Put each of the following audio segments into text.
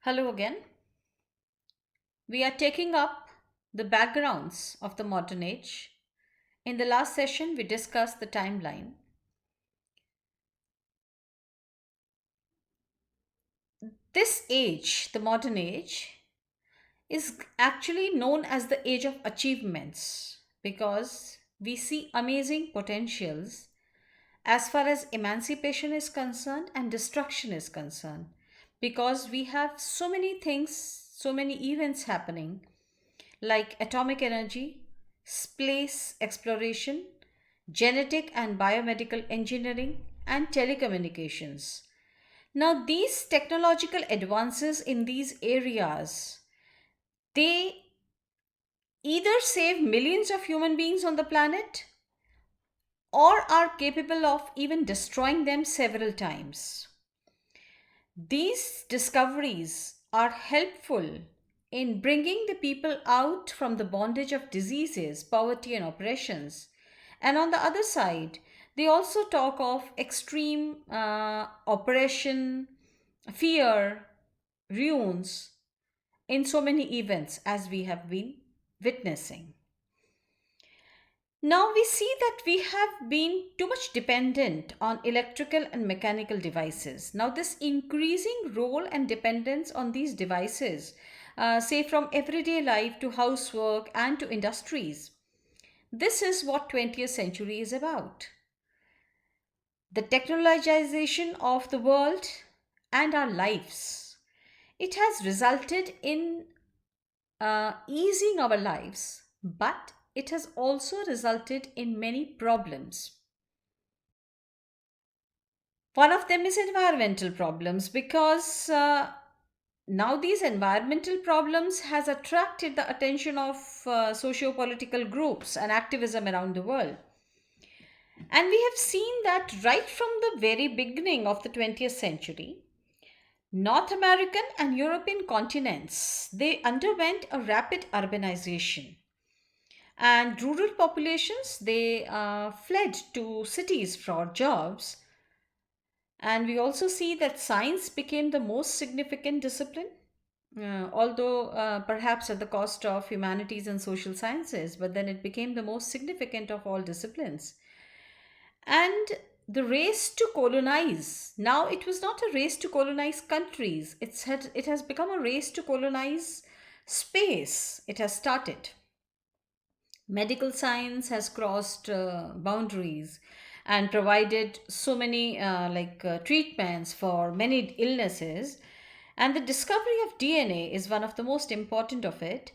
Hello again. We are taking up the backgrounds of the modern age. In the last session, we discussed the timeline. This age, the modern age, is actually known as the age of achievements because we see amazing potentials as far as emancipation is concerned and destruction is concerned because we have so many things, so many events happening like atomic energy, space exploration, genetic and biomedical engineering, and telecommunications. Now, these technological advances in these areas, they either save millions of human beings on the planet or are capable of even destroying them several times. These discoveries are helpful in bringing the people out from the bondage of diseases, poverty, and oppressions. And on the other side, they also talk of extreme oppression, fear, ruins in so many events as we have been witnessing. Now we see that we have been too much dependent on electrical and mechanical devices. Now, this increasing role and dependence on these devices, say from everyday life to housework and to industries, this is what 20th century is about. The technologization of the world and our lives. It has resulted in easing our lives, but it has also resulted in many problems. One of them is environmental problems because now these environmental problems has attracted the attention of socio-political groups and activism around the world. And we have seen that right from the very beginning of the 20th century, North American and European continents, they underwent a rapid urbanization. And rural populations, they fled to cities for jobs. And we also see that science became the most significant discipline, although perhaps at the cost of humanities and social sciences, but then it became the most significant of all disciplines. And the race to colonize, now it was not a race to colonize countries, it has become a race to colonize space. It has started. Medical science has crossed boundaries and provided so many treatments for many illnesses, and the discovery of DNA is one of the most important of it,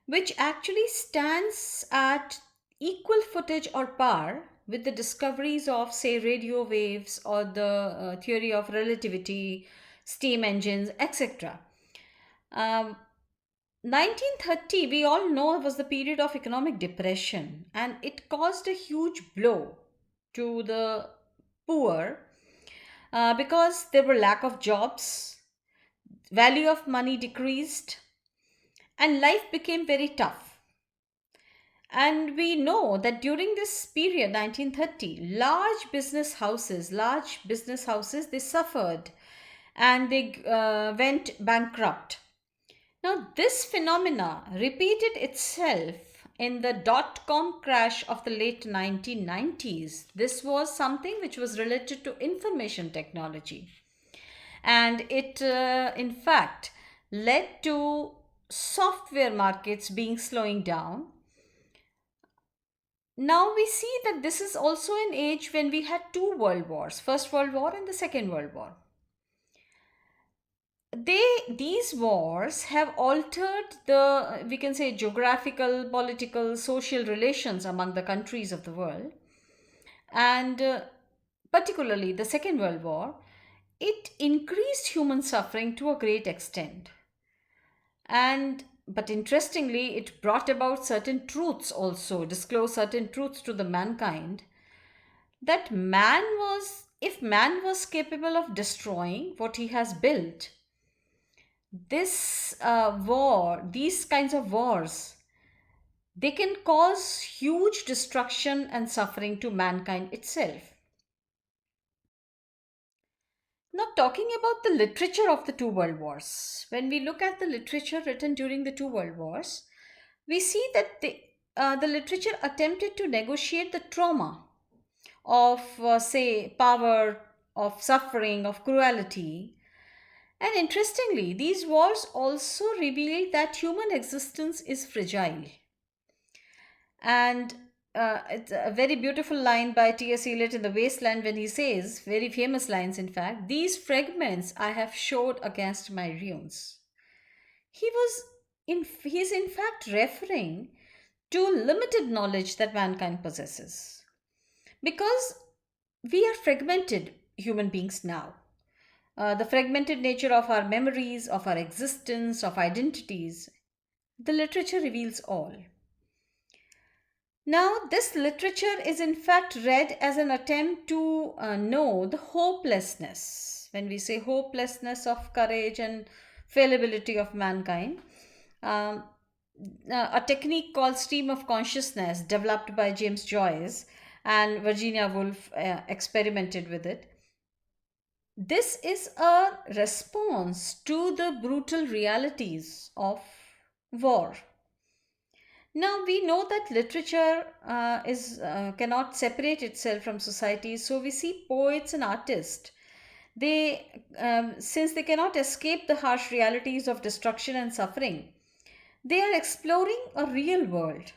which actually stands at equal footage or par with the discoveries of, say, radio waves or the theory of relativity, steam engines, etc. um, 1930, we all know, was the period of economic depression, and it caused a huge blow to the poor because there were lack of jobs, value of money decreased, and life became very tough. And we know that during this period, 1930, large business houses, they suffered and they went bankrupt. Now, this phenomena repeated itself in the dot com crash of the late 1990s. This was something which was related to information technology. And it, in fact, led to software markets being slowing down. Now we see that this is also an age when we had two world wars, First World War and the Second World War. These wars have altered the, we can say, geographical, political, social relations among the countries of the world. And particularly the Second World War, it increased human suffering to a great extent. And but interestingly, it brought about certain truths also, disclosed certain truths to the mankind, that man was, if man was capable of destroying what he has built, this these kinds of wars, they can cause huge destruction and suffering to mankind itself. Now, talking about the literature of the two world wars, when we look at the literature written during the two world wars, we see that the literature attempted to negotiate the trauma of, say, power, of suffering, of cruelty. And interestingly, these wars also reveal that human existence is fragile. And it's a very beautiful line by T.S. Eliot in The Wasteland when he says, very famous lines in fact, "These fragments I have showed against my ruins." He's in fact referring to limited knowledge that mankind possesses. Because we are fragmented human beings now. The fragmented nature of our memories, of our existence, of identities, the literature reveals all. Now, this literature is in fact read as an attempt to know the hopelessness. When we say hopelessness of courage and fallibility of mankind, um, a technique called stream of consciousness, developed by James Joyce and Virginia Woolf, experimented with it. This is a response to the brutal realities of war. Now we know that literature is cannot separate itself from society, so we see poets and artists. Since they cannot escape the harsh realities of destruction and suffering, they are exploring a real world,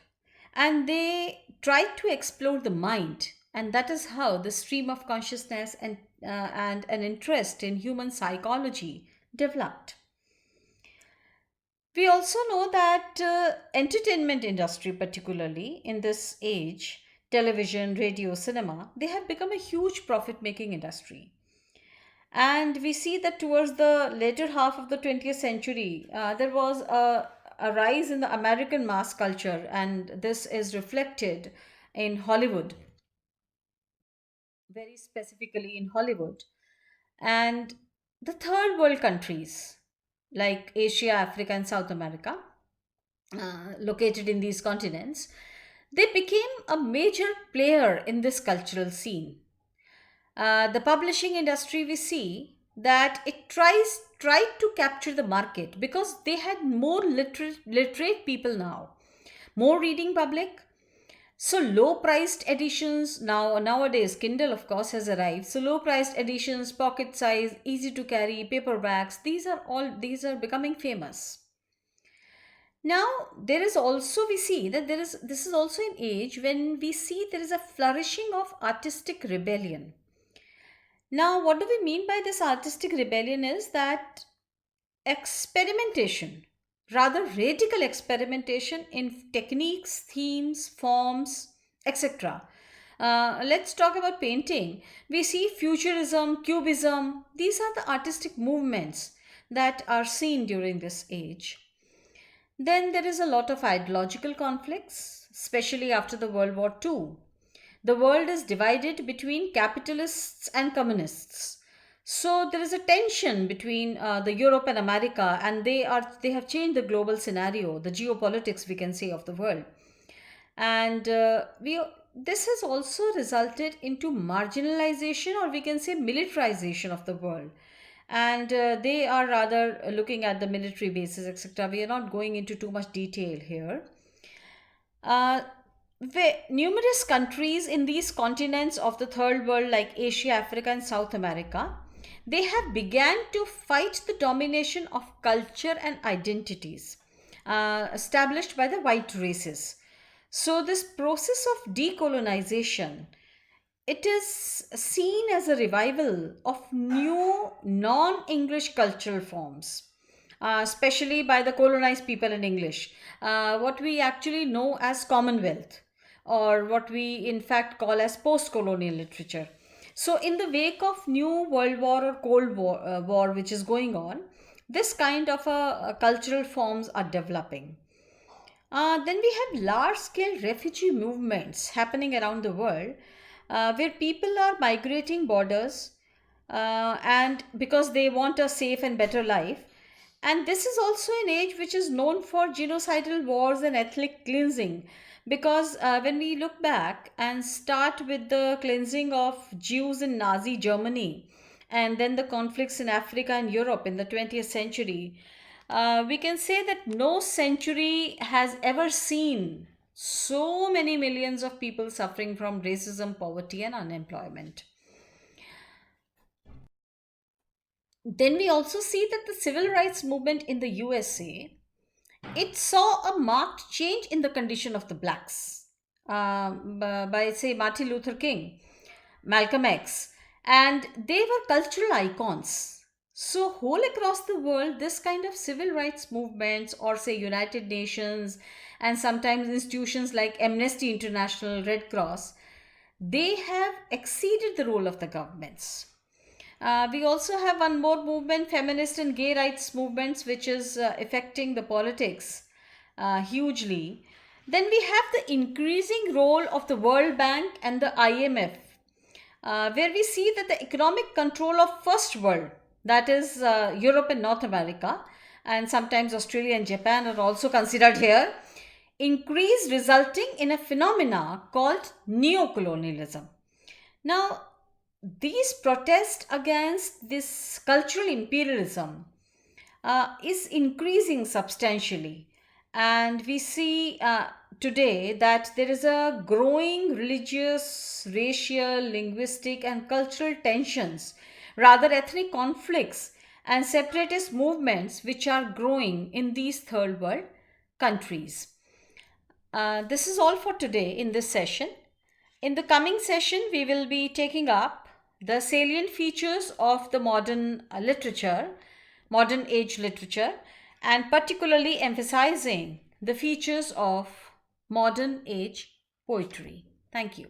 and they try to explore the mind, and that is how the stream of consciousness and an interest in human psychology developed. We also know that entertainment industry, particularly in this age, television, radio, cinema, they have become a huge profit making industry. And we see that towards the later half of the 20th century, there was a rise in the American mass culture, and this is reflected in Hollywood, very specifically in Hollywood. And the third world countries like Asia, Africa, and South America, located in these continents, they became a major player in this cultural scene. The publishing industry, we see that it tried to capture the market because they had more literate people now, more reading public. So low priced editions, nowadays Kindle of course has arrived. So low priced editions, pocket size, easy to carry, paperbacks, these are becoming famous. Now, there is also, we see that this is also an age when we see there is a flourishing of artistic rebellion. Now, what do we mean by this artistic rebellion is that experimentation, rather radical experimentation in techniques, themes, forms, etc. Let's talk about painting. We see futurism, cubism, these are the artistic movements that are seen during this age. Then there is a lot of ideological conflicts, especially after the World War II. The world is divided between capitalists and communists. So there is a tension between the Europe and America, and they have changed the global scenario, the geopolitics we can say of the world. And we this has also resulted into marginalization, or we can say militarization of the world. And they are rather looking at the military bases, etc. We are not going into too much detail here. uh, Numerous countries in these continents of the third world, like Asia, Africa, and South America, they have began to fight the domination of culture and identities established by the white races. So this process of decolonization, it is seen as a revival of new non-English cultural forms, especially by the colonized people in English, what we actually know as Commonwealth, or what we in fact call as post-colonial literature. So, in the wake of new World War or Cold War which is going on, this kind of cultural forms are developing. Then we have large scale refugee movements happening around the world, where people are migrating borders, and because they want a safe and better life. And this is also an age which is known for genocidal wars and ethnic cleansing. Because when we look back and start with the cleansing of Jews in Nazi Germany, and then the conflicts in Africa and Europe in the 20th century, we can say that no century has ever seen so many millions of people suffering from racism, poverty, and unemployment. Then we also see that the civil rights movement in the USA, it saw a marked change in the condition of the blacks, by, say, Martin Luther King, Malcolm X, and they were cultural icons. So, whole across the world, this kind of civil rights movements, or say United Nations, and sometimes institutions like Amnesty International, Red Cross, they have exceeded the role of the governments. We also have one more movement, feminist and gay rights movements, which is affecting the politics hugely. Then we have the increasing role of the World Bank and the IMF, where we see that the economic control of first world, that is Europe and North America, and sometimes Australia and Japan are also considered here, increase, resulting in a phenomena called neocolonialism. Now, these protests against this cultural imperialism is increasing substantially. And we see today that there is a growing religious, racial, linguistic, and cultural tensions, rather ethnic conflicts and separatist movements which are growing in these third world countries. This is all for today in this session. In the coming session, we will be taking up the salient features of the modern literature, modern age literature, and particularly emphasizing the features of modern age poetry. Thank you.